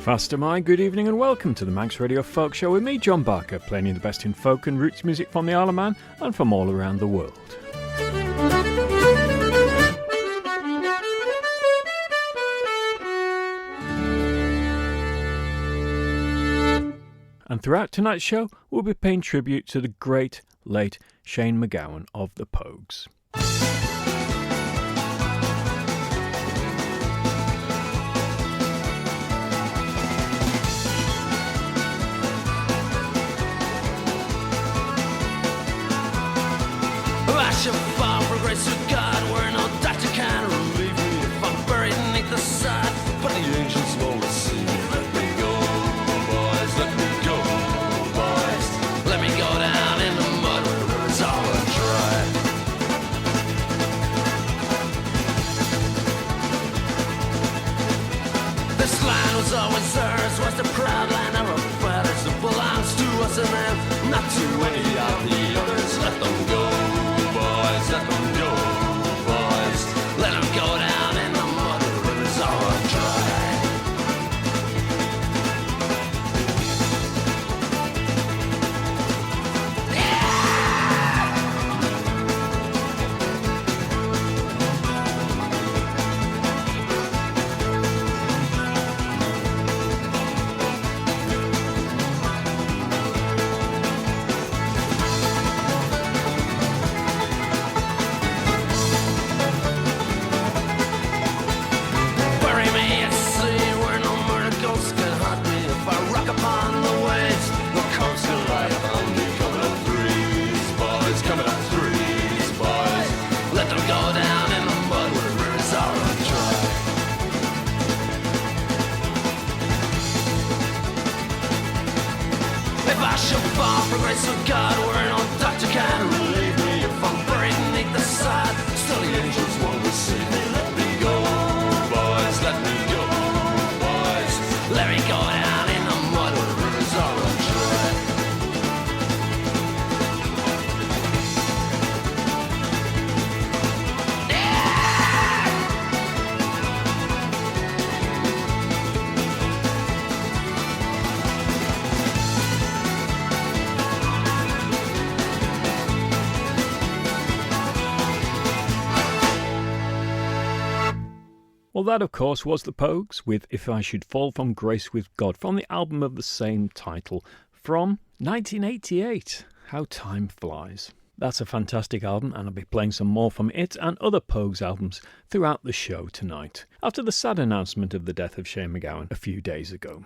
Faster my good evening and welcome to the Manx Radio Folk Show with me, John Barker, playing you the best in folk and roots music from the Isle of Man and from all around the world. And throughout tonight's show, we'll be paying tribute to the great, late Shane MacGowan of the Pogues. I shall fall for grace of God, where no doctor can relieve me. If I'm buried beneath the sod, but the angels won't receive me. Let me go, boys, let me go, boys. Let me go down in the mud where the rivers all dry. This land was always ours, was the proud land of our fathers. It belongs to us and them, not to any of the others. Let them go. Let them go, boys. Let them go down in the mud where the rivers are dry. For grace of God, where no doctor can relieve me. If I'm buried beneath the sod, still the angels won't receive me. Let me go, boys, let me go, boys. Let me go down in the mud where the rivers are dry. Well, that, of course, was the Pogues with If I Should Fall from Grace with God from the album of the same title from 1988. How time flies. That's a fantastic album, and I'll be playing some more from it and other Pogues albums throughout the show tonight, after the sad announcement of the death of Shane MacGowan a few days ago.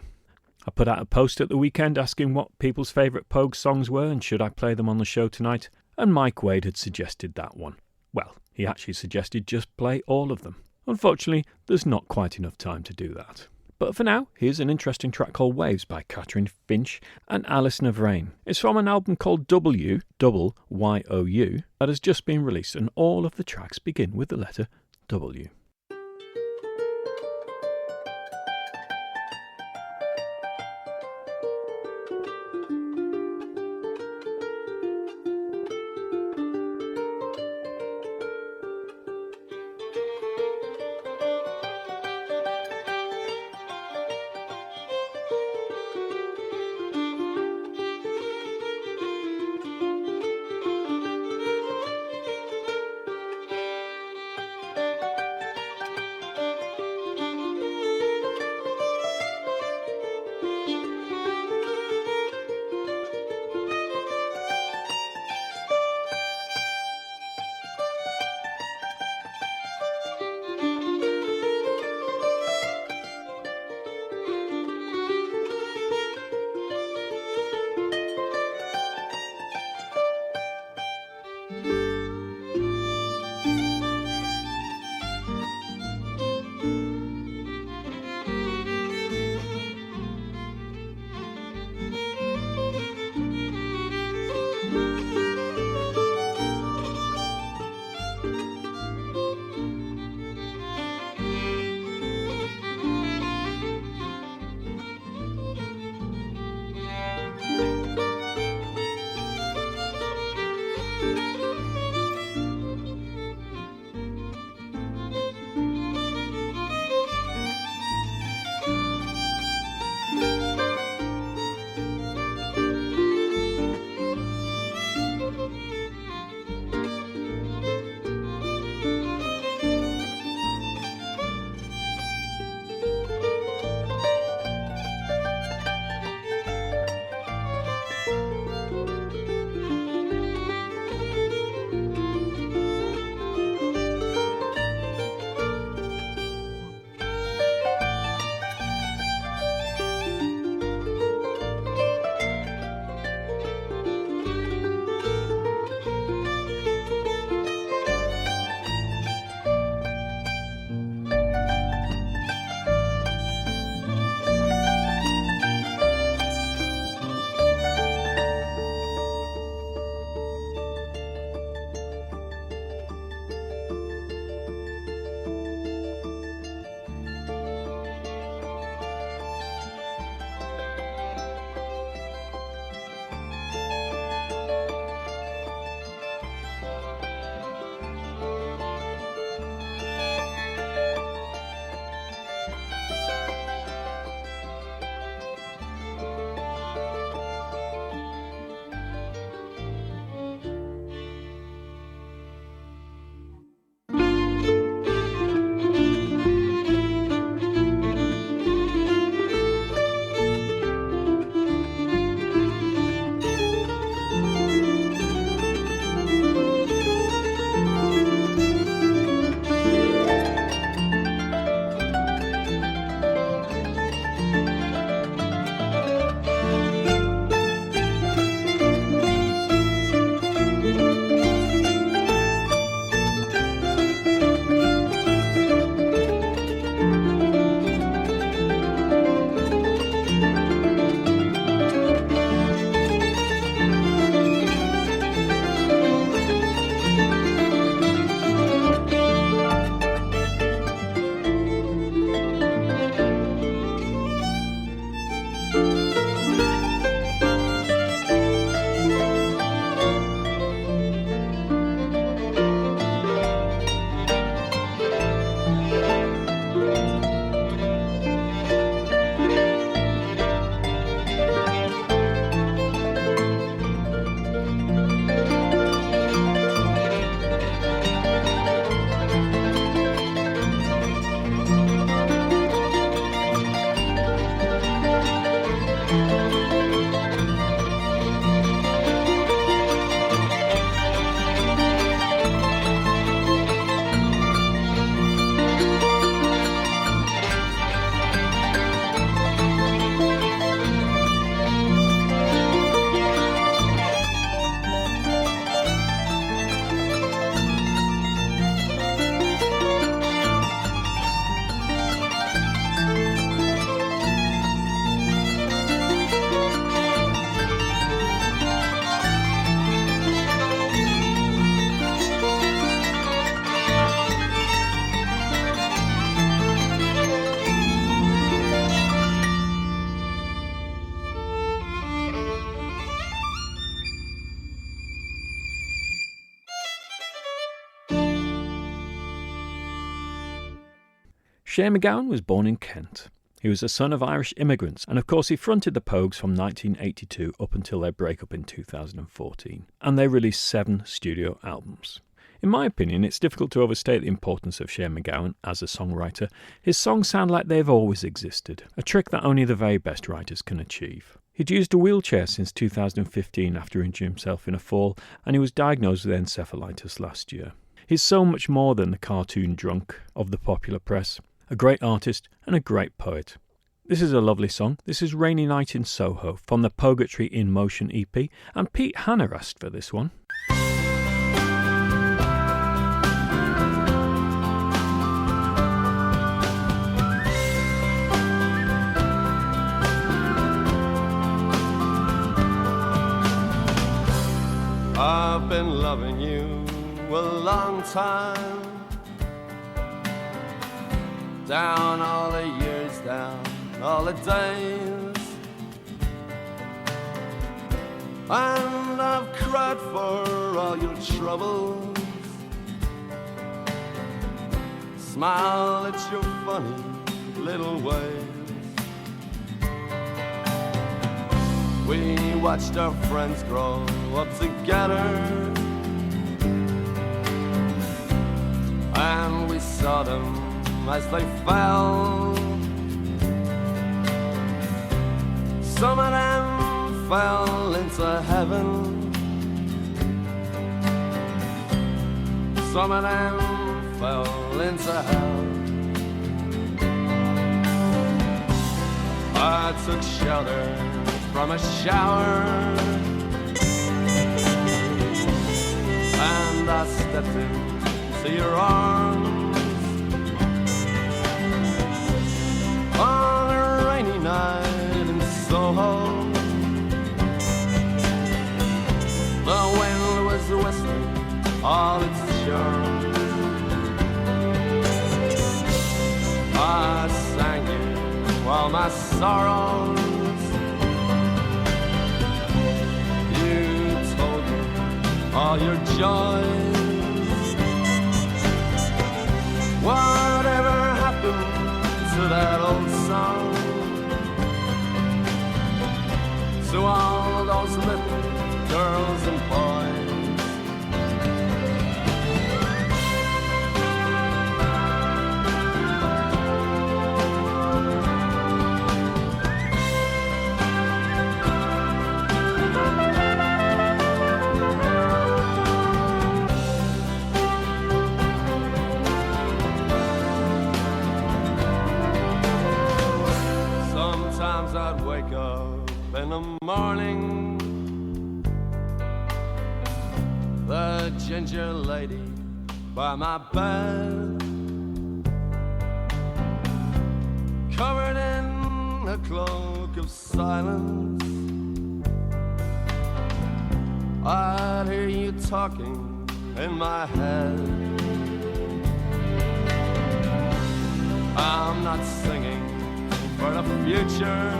I put out a post at the weekend asking what people's favourite Pogues songs were and should I play them on the show tonight, and Mike Wade had suggested that one. Well, he actually suggested just play all of them. Unfortunately, there's not quite enough time to do that. But for now, here's an interesting track called Waves by Catherine Finch and Alison of Rain. It's from an album called W, Double Y-O-U, that has just been released, and all of the tracks begin with the letter W. Shane MacGowan was born in Kent. He was the son of Irish immigrants, and of course he fronted the Pogues from 1982 up until their breakup in 2014, and they released 7 studio albums. In my opinion, it's difficult to overstate the importance of Shane MacGowan as a songwriter. His songs sound like they've always existed, a trick that only the very best writers can achieve. He'd used a wheelchair since 2015 after injuring himself in a fall, and he was diagnosed with encephalitis last year. He's so much more than the cartoon drunk of the popular press, a great artist and a great poet. This is a lovely song. This is Rainy Night in Soho from the Poguetry in Motion EP, and Pete Hanna asked for this one. I've been loving you a long time, down all the years, down all the days, and I've cried for all your troubles, smiled at your funny little ways. We watched our friends grow up together, and we saw them as they fell. Some of them fell into heaven, some of them fell into hell. I took shelter from a shower, and I stepped into your arms on a rainy night in Soho. The wind was whistling all its charms. I sang you all my sorrows. You told me all your joys. Whatever happened to that old song? To all those little girls and boys. Sometimes I'd wake up in the morning, the ginger lady by my bed, covered in a cloak of silence. I'd hear you talking in my head. I'm not singing for the future,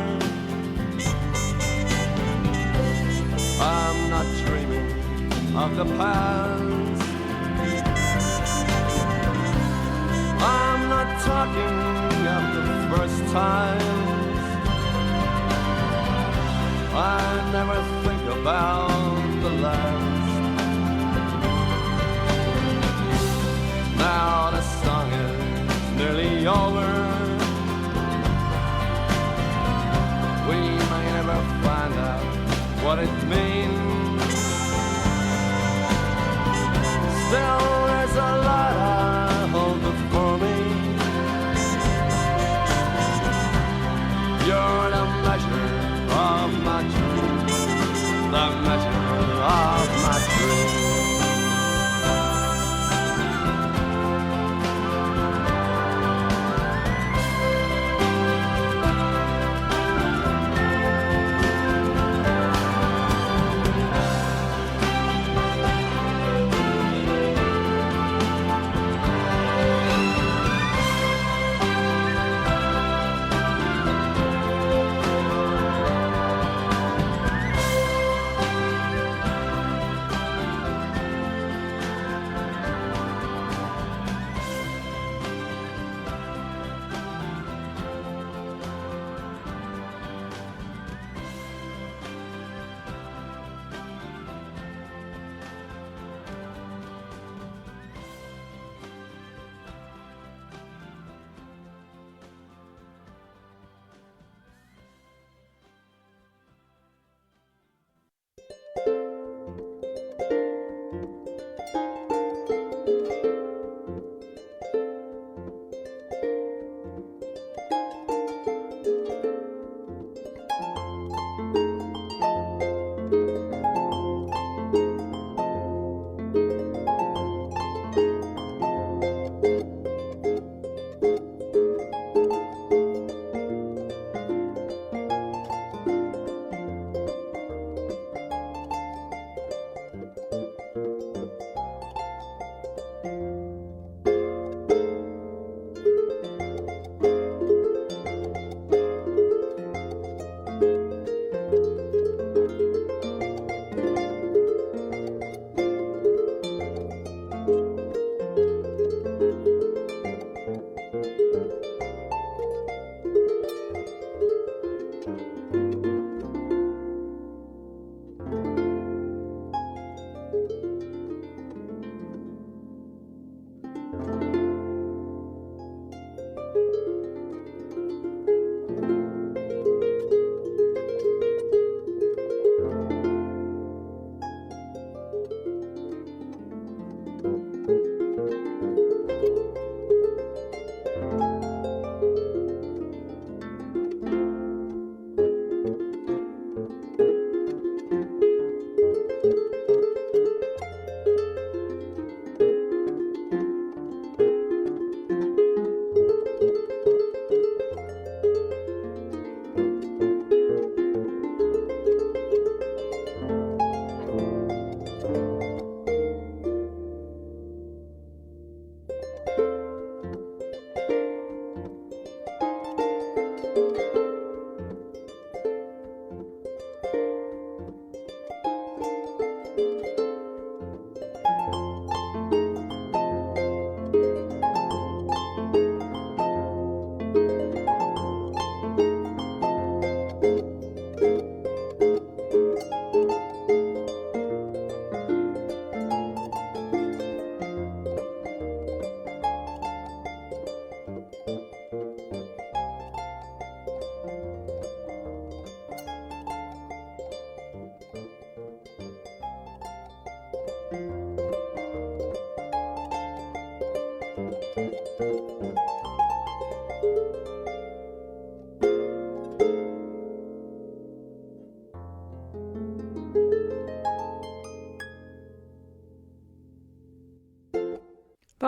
I'm not dreaming of the past, I'm not talking of the first times. I never think about the last. Now the song is nearly over. We may never find out what it means. Still, there's a lot I hold before me. You're the measure of my dreams, the measure of my dreams.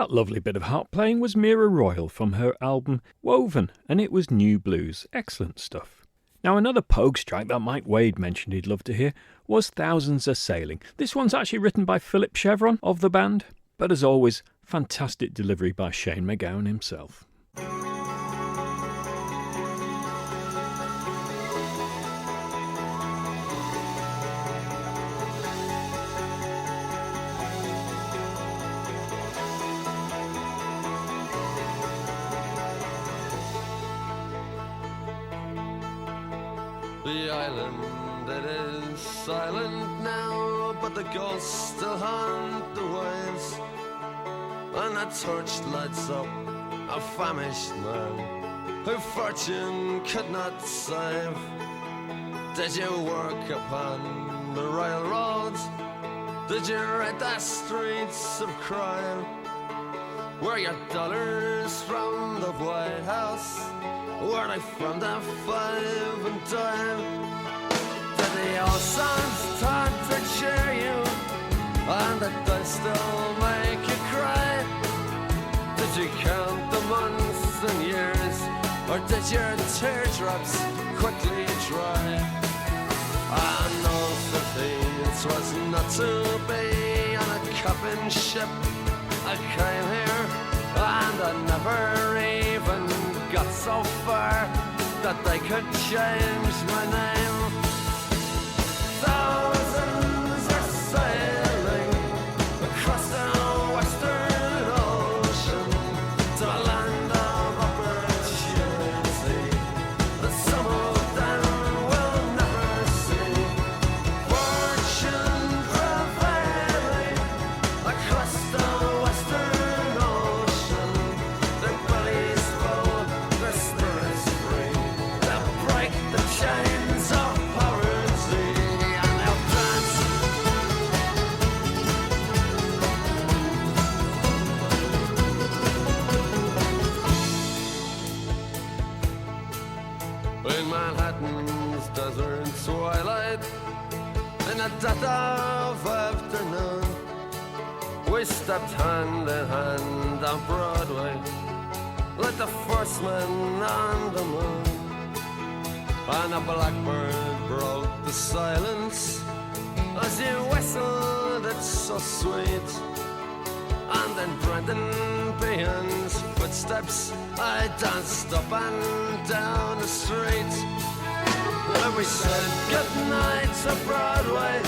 That lovely bit of harp playing was Meera Royle from her album Woven, and it was New Blues. Excellent stuff. Now another Pogues track that Mike Wade mentioned he'd love to hear was Thousands Are Sailing. This one's actually written by Phillip Chevron of the band, but as always, fantastic delivery by Shane MacGowan himself. The island, it is silent now, but the ghosts still haunt the waves. And a torch lights up a famished man who fortune could not save. Did you work upon the railroads? Did you ride the streets of crime? Were your dollars from the White House? Were they from the 5 and dime? Did the old songs start to cheer you? And did they still make you cry? Did you count the months and years? Or did your teardrops quickly dry? I know that it was not to be on a coffin ship. I came here and I never even got so far that they could change my name. Thousands are sailing across the western ocean to a land of opportunity that some of them will never see. Fortune prevailing across the western ocean, their bellies full, their spirits free. They'll break the chains of poverty and they'll dance. In Manhattan's desert twilight, in the dead of afternoon, we stepped hand in hand on Broadway, like the first men on the moon. And a blackbird broke the silence as you whistled, it's so sweet. And in Brendan Behan's footsteps, I danced up and down the street. And we said goodnight to Broadway,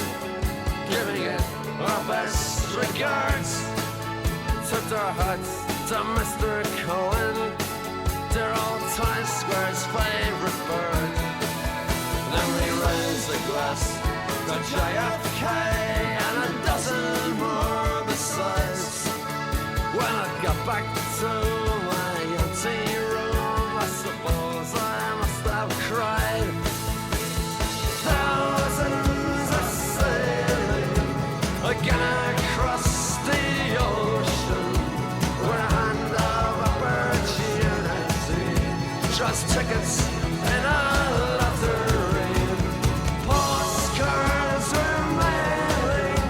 giving it our best regards. Took our hats to Mr. Cohen, dear old Times Square's favorite bird. Then we raised a glass to JFK and a dozen more besides. When I got back to my empty room, I suppose I must have cried. Thousands are sailing again across the ocean. We're a hand of opportunity, just tickets in a lottery. Postcards we're mailing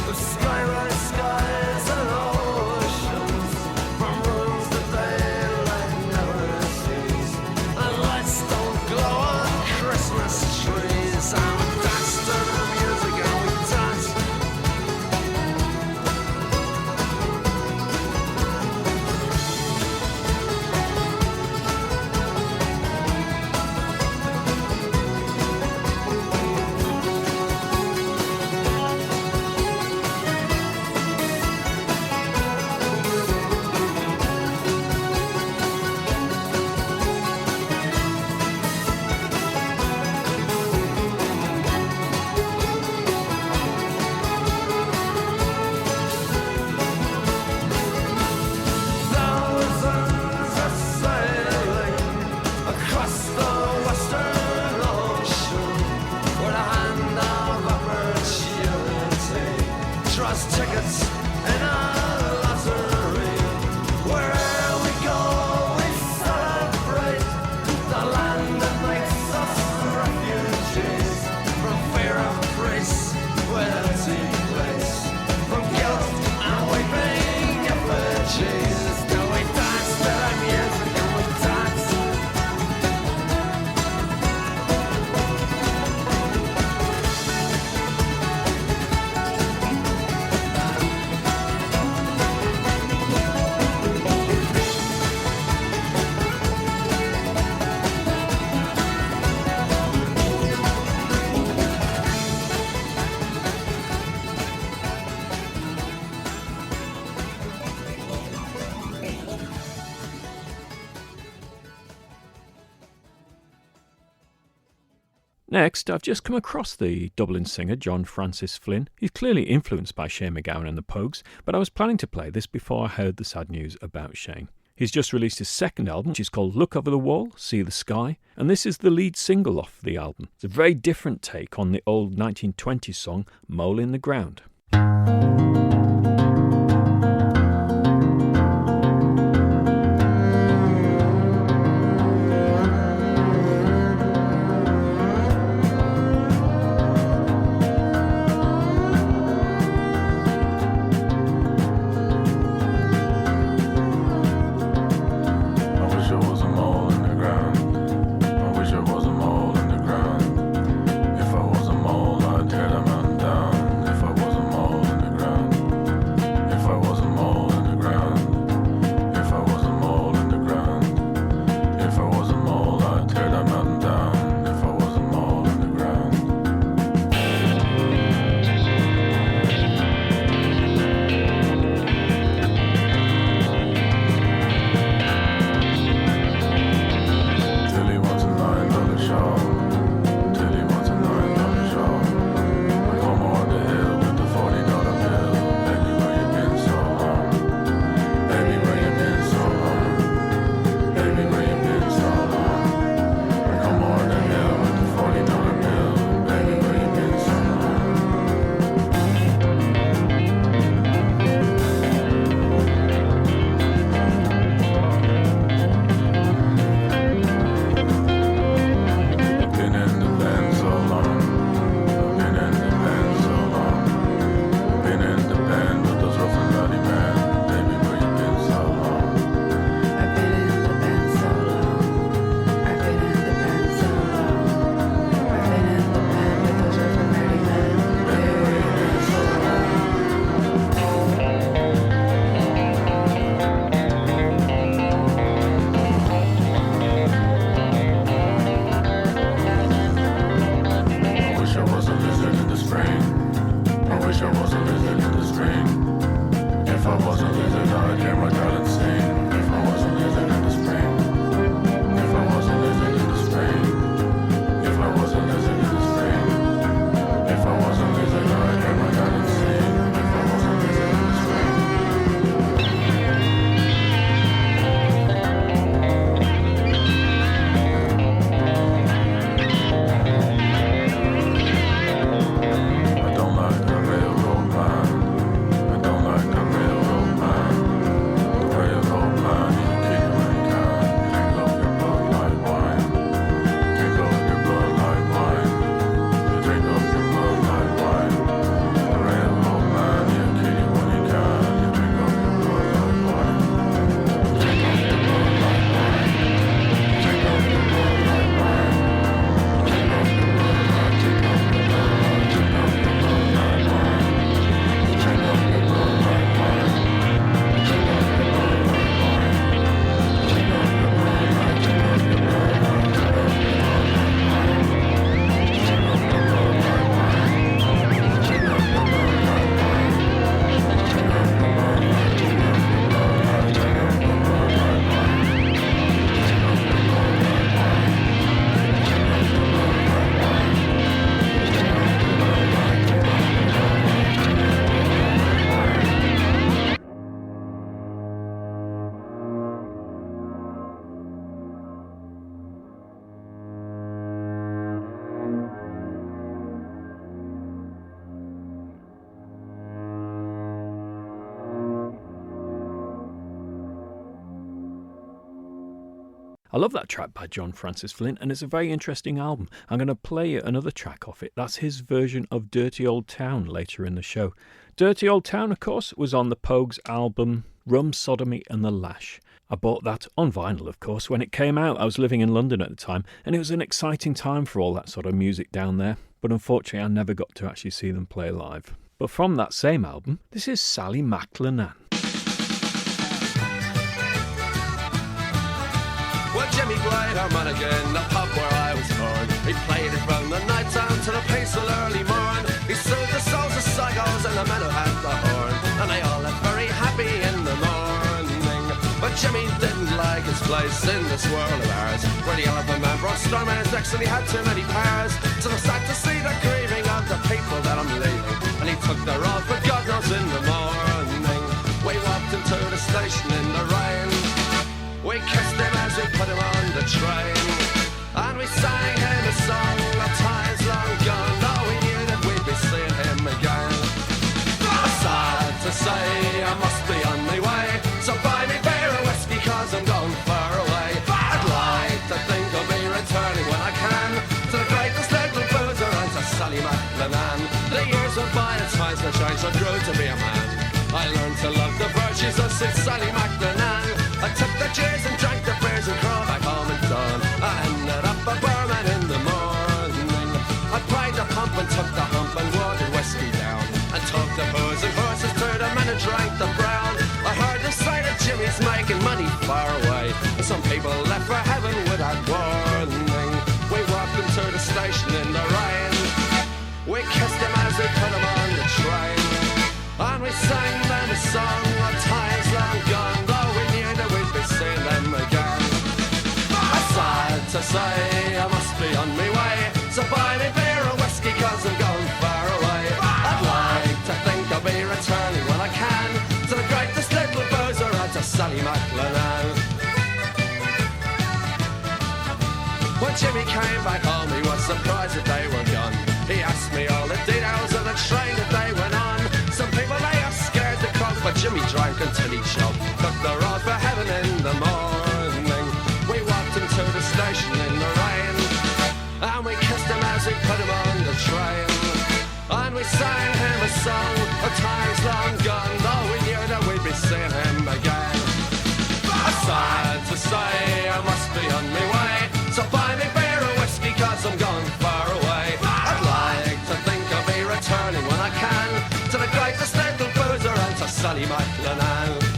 of skyward skies and oceans, from rooms that daylight never sees, and lights don't glow on Christmas trees. And we dance to the music and we dance. Next, I've just come across the Dublin singer John Francis Flynn. He's clearly influenced by Shane MacGowan and the Pogues, but I was planning to play this before I heard the sad news about Shane. He's just released his second album, which is called Look Over the Wall, See the Sky, and this is the lead single off the album. It's a very different take on the old 1920s song Mole in the Ground. I love that track by John Francis Flynn, and it's a very interesting album. I'm going to play another track off it. That's his version of Dirty Old Town later in the show. Dirty Old Town, of course, was on the Pogues album Rum, Sodomy and the Lash. I bought that on vinyl, of course, when it came out. I was living in London at the time, and it was an exciting time for all that sort of music down there. But unfortunately, I never got to actually see them play live. But from that same album, this is Sally McLennan. Well, Jimmy Bright, our man again, the pub where I was born. He played it from the night time to the pace of early morn. He sold the souls of psychos and the men who had the horn, and they all looked very happy in the morning. But Jimmy didn't like his place in this world of ours, where the elephant man brought storm in his decks and he had too many powers. So I'm sad to see the grieving of the people that I'm leaving, and he took their oath, but God knows in the morning we walked into the station in the rain. We kissed him as we put him on the train, and we sang him a song of times long gone, though we knew that we'd be seeing him again. Sad to say I must be on my way, so buy me beer and whiskey cause I'm going far away. I'd like to think I'll be returning when I can to the greatest little boozer and to Sally MacLennan. The years went by and times have changed, I grew to be a man. I learned to love the virtues of Sid Sally MacLennan. I took the cheers and drank the beers and crawled back home at dawn. I ended up a barman in the morning. I pried the pump and took the hump and watered whiskey down, and took the booze and horses to the men and drank the brown. I heard the sight of Jimmy's making money far away, and some people left for heaven without warning. We walked into the station in the rain, we kissed him as we put him on the train, and we sang them a song of times long gone, though we knew that we'd be seeing them again. Sad to say I must be on my way, so buy me beer and whiskey cause I'm going far away. I'd like to think I'll be returning when I can to the greatest little boozer and to Sally MacLennan. When Jimmy came back home he was surprised that they were gone. He asked me all the details of the train that they went on. Some people they are scared to croak, but Jimmy drank until he choked. Took the road for heaven in the morning. We walked into the station in the rain, and we kissed him as we put him on the train, and we sang him a song of times long gone, though we knew that we'd be seeing him again. Sad to say I must be on my way, so buy me beer and whiskey cause I'm going far away. I'd like to think I'll be returning when I can to the greatest little boozer and to Sally MacLennan.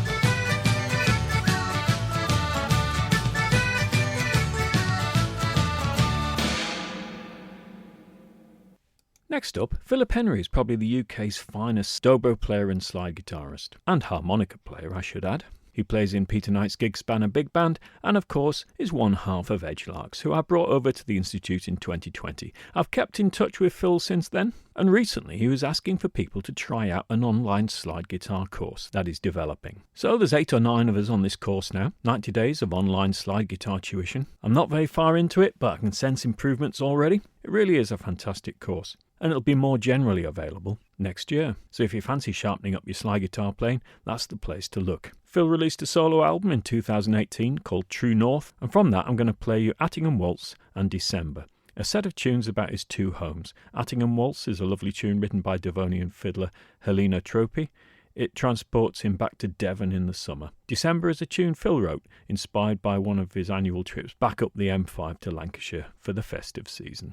Next up, Phillip Henry is probably the UK's finest dobro player and slide guitarist, and harmonica player I should add. He plays in Peter Knight's gig spanner big band, and of course is one half of Edgelarks, who I brought over to the Institute in 2020. I've kept in touch with Phil since then, and recently he was asking for people to try out an online slide guitar course that he's developing. So there's 8 or 9 of us on this course now, 90 days of online slide guitar tuition. I'm not very far into it, but I can sense improvements already. It really is a fantastic course, and it'll be more generally available next year. So if you fancy sharpening up your slide guitar playing, that's the place to look. Phil released a solo album in 2018 called True North, and from that I'm going to play you Attingham Waltz and December, a set of tunes about his 2 homes. Attingham Waltz is a lovely tune written by Devonian fiddler Helena Tropy. It transports him back to Devon in the summer. December is a tune Phil wrote, inspired by one of his annual trips back up the M5 to Lancashire for the festive season.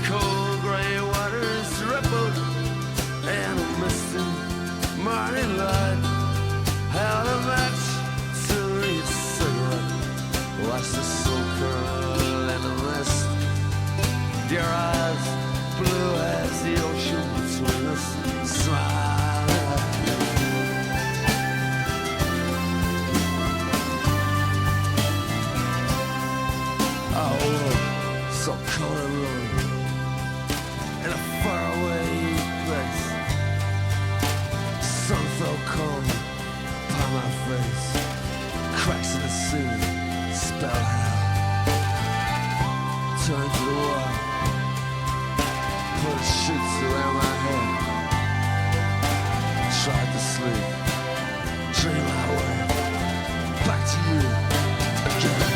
cold grey waters rippled in a misty morning light. Held a match to read a cigarette. Watched the soul curl in the mist. Your eyes blue as the ocean between us. Smile at me. Oh, so cold and lonely in a faraway place. Sun fell cold upon my face. Cracks in the ceiling spell hell. Turned to the wall, put sheets around my head. Tried to sleep, dream my way back to you again.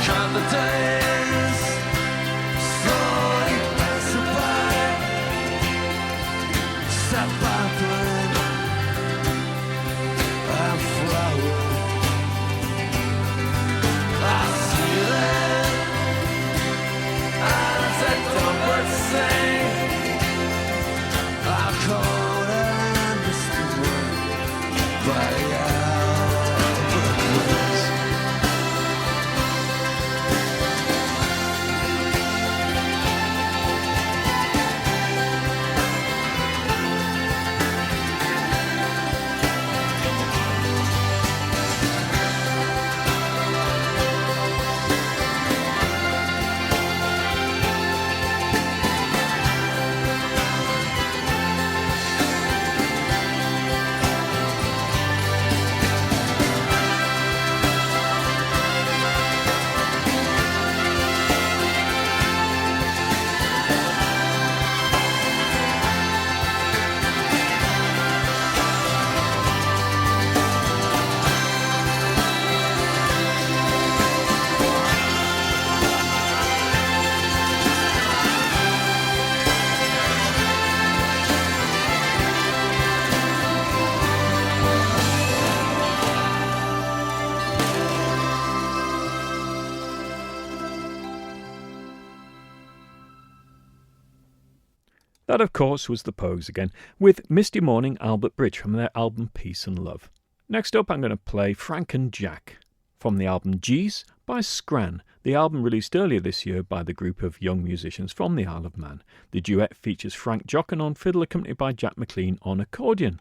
Count the days, slowly passing by. Step by plane, I'm flowering. I see them as a trumpet sing. I'm cold and misty by the hour of the winds. That, of course, was the Pogues again, with Misty Morning Albert Bridge from their album Peace and Love. Next up, I'm going to play Frank and Jack from the album G's by Scran, the album released earlier this year by the group of young musicians from the Isle of Man. The duet features Frank Jochen on fiddle, accompanied by Jack McLean on accordion.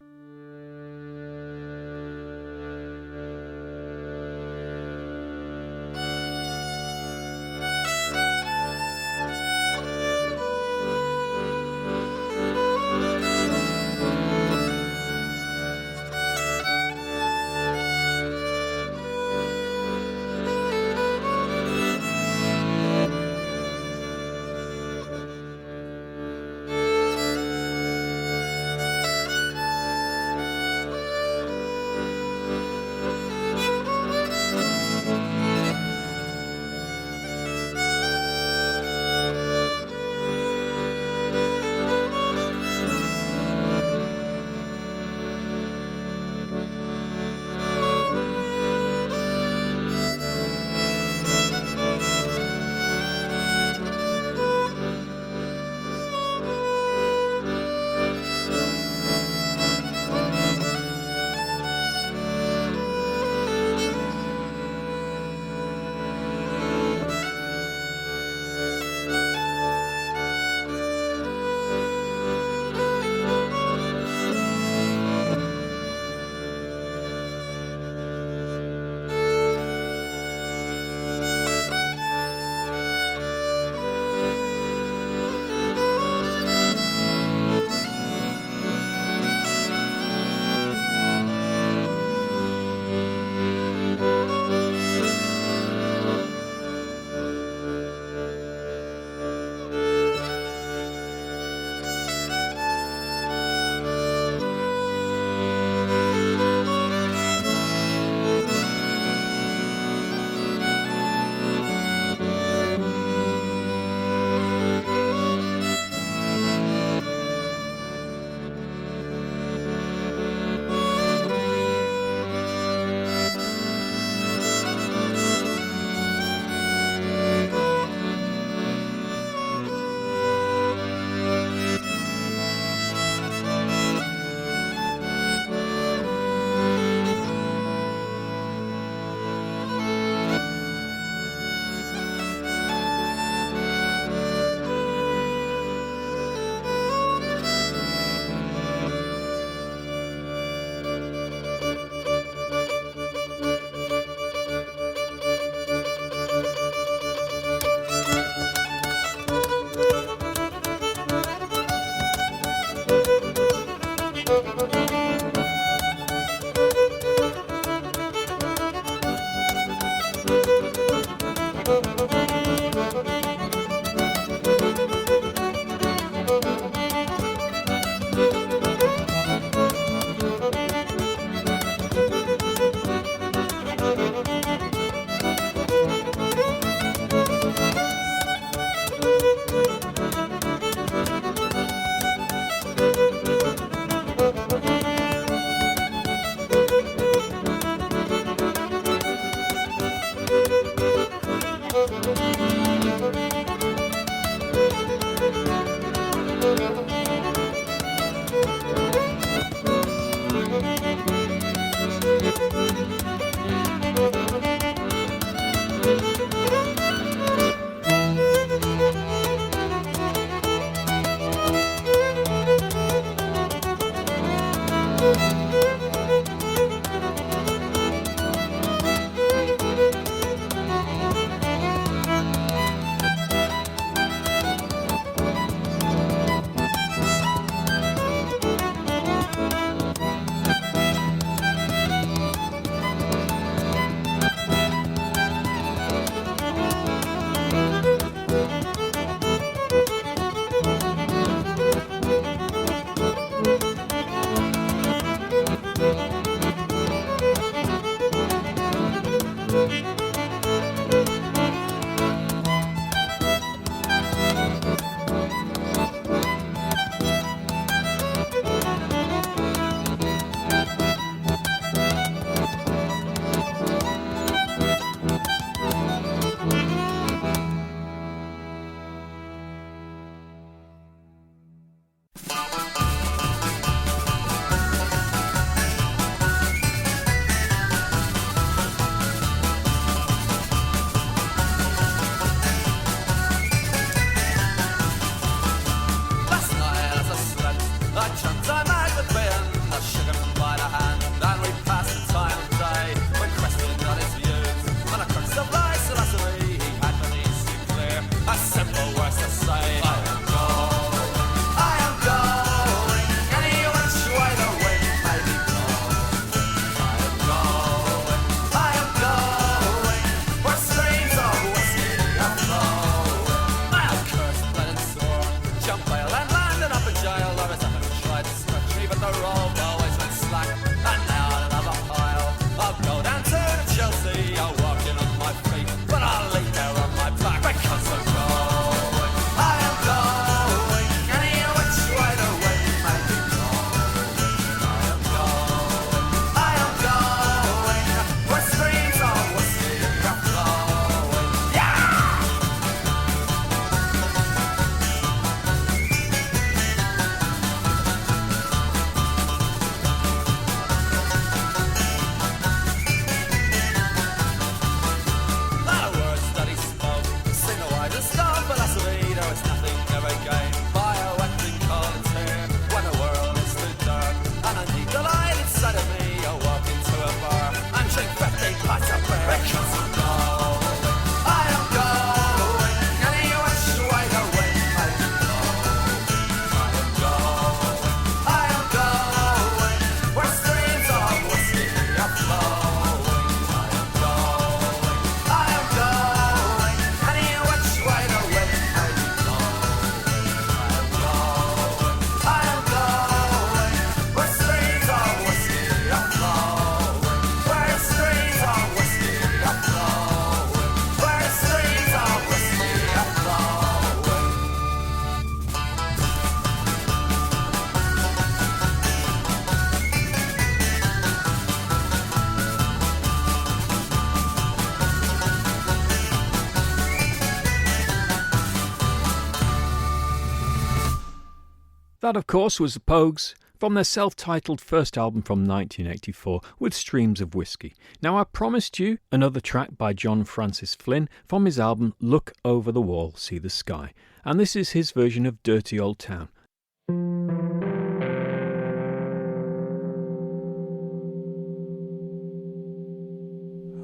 That, of course, was the Pogues from their self-titled first album from 1984 with Streams of Whiskey. Now, I promised you another track by John Francis Flynn from his album Look Over the Wall, See the Sky, and this is his version of Dirty Old Town.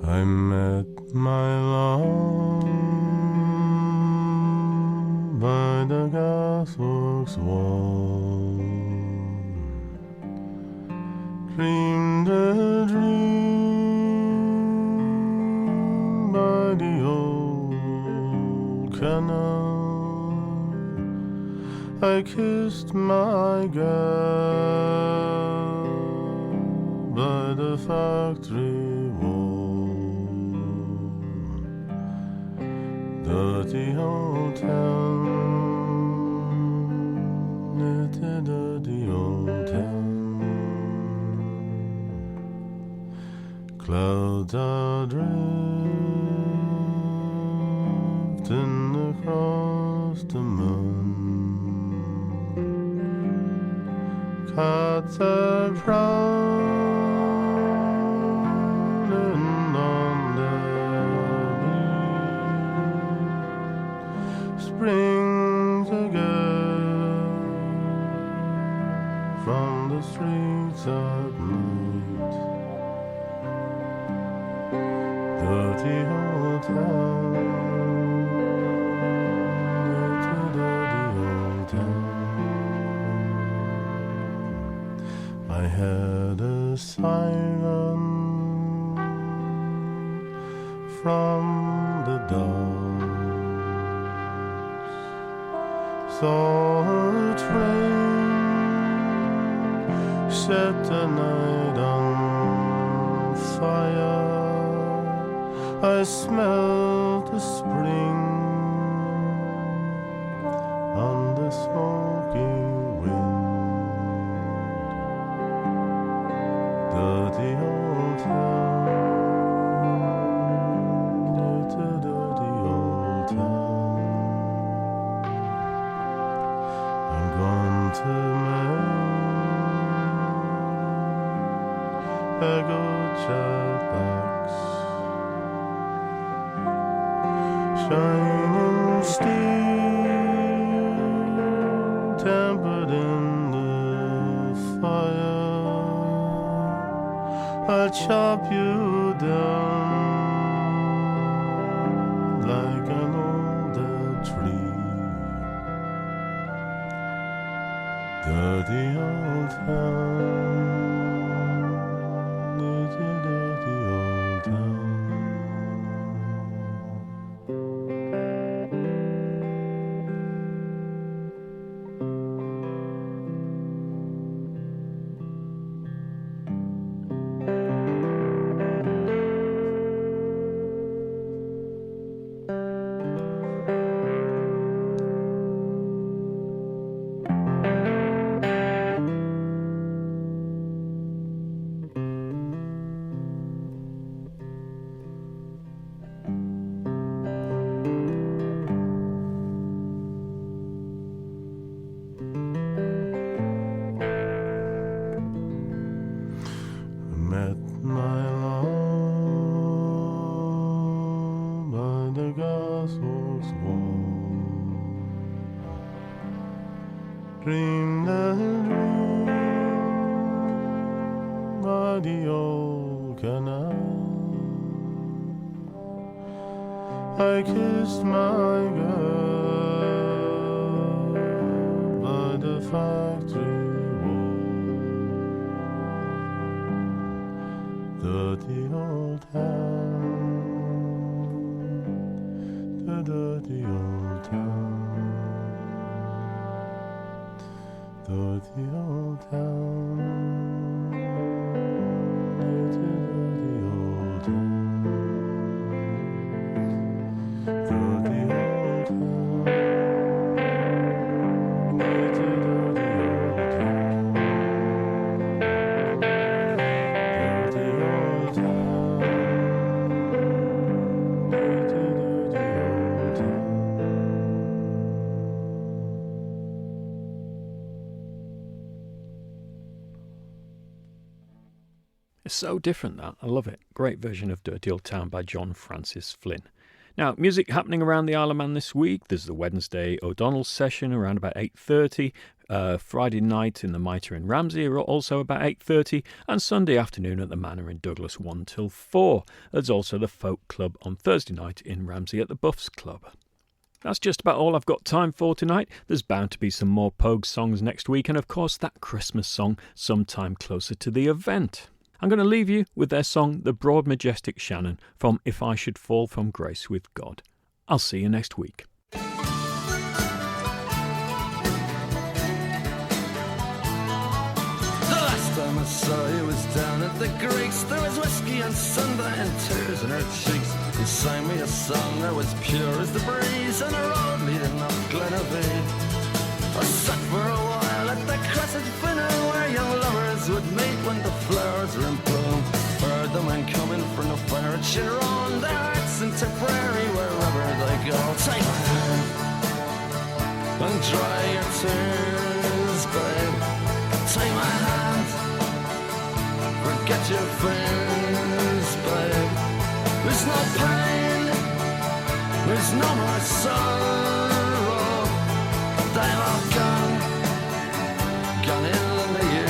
I met my love by the gasworks wall, dreamed a dream by the old canal. I kissed my gal by the factory wall. Dirty old town, it's a dirty old town. Clouds are drifting across the moon. Cats are prowling on the beach. Springs again from the streets at night. Dirty old town, dirty old town. I had a siren from the dogs, saw a train set the night on fire. I smelled the spring on the smoky wind. Dirty old town, dirty old town. I'm going to make a good jetpacks, shining steel, tempered in the fire. I'll chop you down like an old dead tree. Dirty old town, dirty old town. Met my love by the gasworks wall. Dreamed a dream by the old canal. I kissed my girl by the factory. Dirty old town, the dirty old town, dirty old town, the dirty old town, dirty old town, the dirty old town. It's so different, that. I love it. Great version of Dirty Old Town by John Francis Flynn. Now, music happening around the Isle of Man this week. There's the Wednesday O'Donnell session around about 8:30. Friday night in the Mitre in Ramsey are also about 8:30. And Sunday afternoon at the Manor in Douglas 1 till 4. There's also the Folk Club on Thursday night in Ramsey at the Buffs Club. That's just about all I've got time for tonight. There's bound to be some more Pogues songs next week. And of course, that Christmas song sometime closer to the event. I'm going to leave you with their song, The Broad Majestic Shannon, from If I Should Fall from Grace with God. I'll see you next week. The last time I saw you was down at the Greeks. There was whiskey and Sunday and tears in her cheeks. You sang me a song that was pure as the breeze on a road leading up Glenavee. I sat for a while at the Crescent Finner where young lovers would meet when the flowers were in bloom. Heard the men coming from the fire at Chiron, their hearts in Tipperary wherever they go. Take my hand and dry your tears, babe. Take my hand, forget your fears, babe. There's no pain, there's no more sorrow. They've all gone in the year.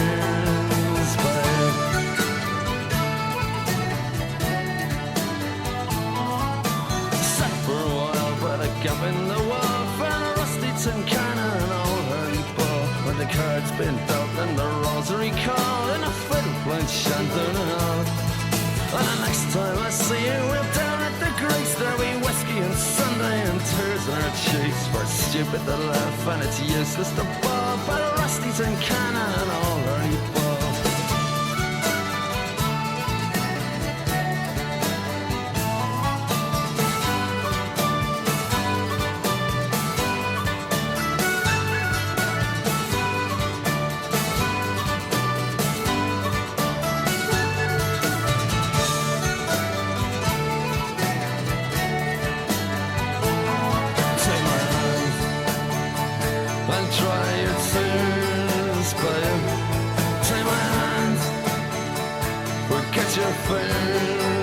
been dealt and the rosary call and a fiddle playing chanting and all. And the next time I see you, we're down at the Greeks. There'll be whiskey and Sunday and tears in our cheeks. For stupid to laugh and it's useless to bob. But Rusty's and Cannon and all early bob. Your face